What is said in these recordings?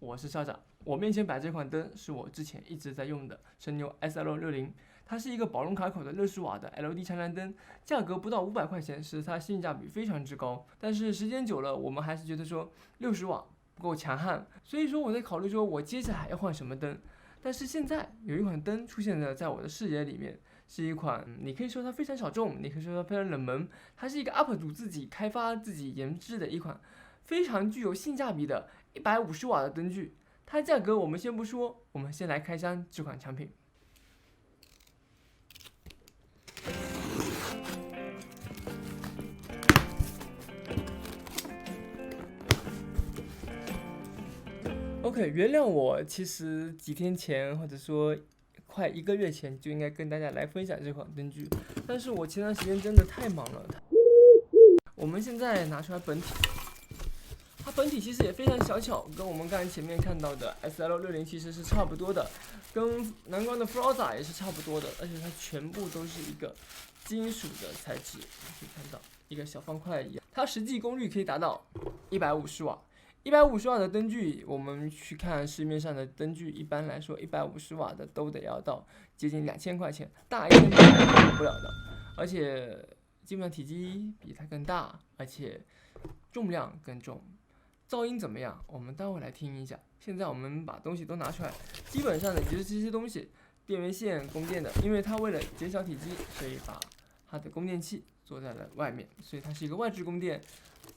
我是校长。我面前摆这款灯是我之前一直在用的神牛 SL60，它是一个宝龙卡口的60瓦的 LED 长亮灯，价格不到500块钱，使它性价比非常之高。但是时间久了，我们还是觉得说60瓦不够强悍，所以说我在考虑说我接下来要换什么灯。但是现在有一款灯出现在我的视野里面，是一款你可以说它非常小众，你可以说它非常冷门，它是一个 UP 主自己开发自己研制的一款非常具有性价比的150瓦的灯具。它价格我们先不说，我们先来开箱这款产品。OK， 原谅我，其实几天前或者说快1个月前就应该跟大家来分享这款灯具，但是我前段时间真的太忙了。我们现在拿出来本体。它本体其实也非常小巧，跟我们刚才前面看到的 SL60其实是差不多的，跟南光的 Froza 也是差不多的，而且它全部都是一个金属的材质，可以看到一个小方块一样。它实际功率可以达到150瓦，150瓦的灯具，我们去看市面上的灯具，一般来说150瓦的都得要到接近2000块钱，大1000块钱是不了的，而且基本上体积比它更大，而且重量更重。噪音怎么样？我们待会来听一下。现在我们把东西都拿出来，基本上呢就是这些东西，电源线供电的，因为它为了减小体积，所以把它的供电器做在了外面，所以它是一个外置供电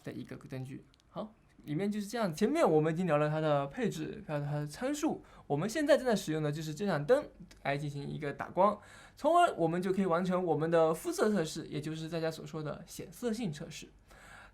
的一个灯具。好，里面就是这样。前面我们已经聊了它的配置，还有它的参数。我们现在正在使用的就是这盏灯来进行一个打光，从而我们就可以完成我们的肤色测试，也就是大家所说的显色性测试。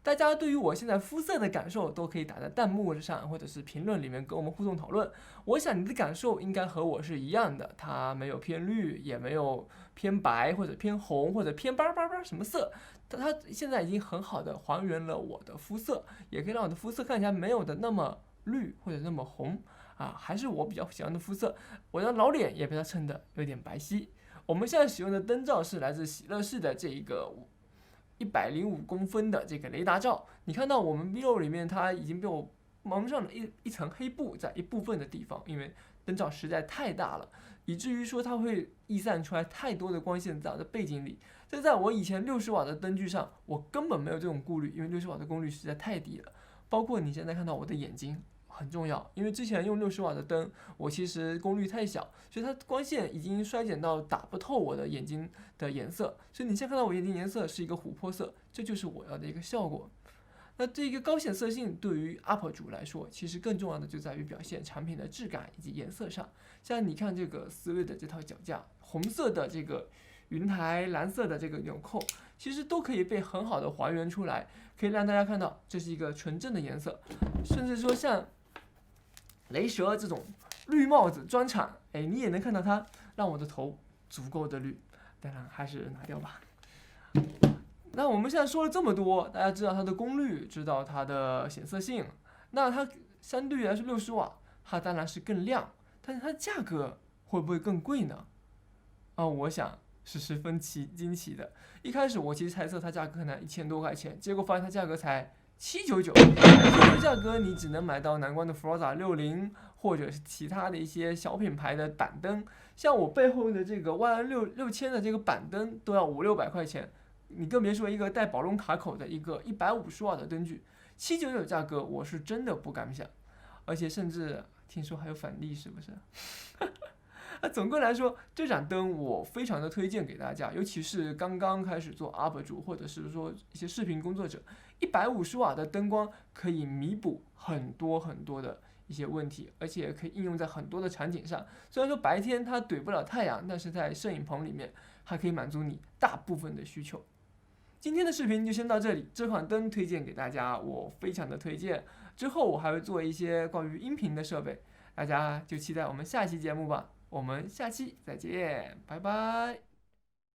大家对于我现在肤色的感受都可以打在弹幕上或者是评论里面跟我们互动讨论。我想你的感受应该和我是一样的，它没有偏绿，也没有偏白或者偏红或者偏叭什么色，但它现在已经很好的还原了我的肤色，也可以让我的肤色看起来没有的那么绿或者那么红啊，还是我比较喜欢的肤色。我的老脸也被它衬得有点白皙。我们现在使用的灯罩是来自喜乐士的这一个105公分的这个雷达罩，你看到我们 V6 里面它已经被我蒙上了一层黑布在一部分的地方，因为灯罩实在太大了，以至于说它会溢散出来太多的光线在我的背景里。这在我以前60瓦的灯具上，我根本没有这种顾虑，因为60瓦的功率实在太低了。包括你现在看到我的眼睛很重要，因为之前用60瓦的灯，我其实功率太小，所以它光线已经衰减到打不透我的眼睛的颜色，所以你现在看到我眼睛颜色是一个琥珀色，这就是我要的一个效果。那这个高显色性对于 UP 主来说，其实更重要的就在于表现产品的质感以及颜色上。像你看这个思锐的这套脚架，红色的这个云台，蓝色的这个纽扣，其实都可以被很好的还原出来，可以让大家看到这是一个纯正的颜色。甚至说像雷蛇这种绿帽子专场，你也能看到它让我的头足够的绿，当然还是拿掉吧。那我们现在说了这么多，大家知道它的功率，知道它的显色性，那它相对于来说60瓦，它当然是更亮，但是它的价格会不会更贵呢？我想是十分惊奇的。一开始我其实猜测它价格可能1000多块钱，结果发现它价格才799，这个价格你只能买到南光的 Froza 60，或者是其他的一些小品牌的板灯，像我背后的这个YN6000的这个板灯都要500-600块钱，你更别说一个带宝龙卡口的一个150瓦的灯具，799价格我是真的不敢想，而且甚至听说还有返利，是不是？总归来说，这盏灯我非常的推荐给大家，尤其是刚刚开始做 UP 主，或者是说一些视频工作者，150瓦的灯光可以弥补很多的一些问题，而且可以应用在很多的场景上。虽然说白天它怼不了太阳，但是在摄影棚里面还可以满足你大部分的需求。今天的视频就先到这里，这款灯推荐给大家，我非常的推荐。之后我还会做一些关于音频的设备，大家就期待我们下期节目吧。我们下期再见，拜拜。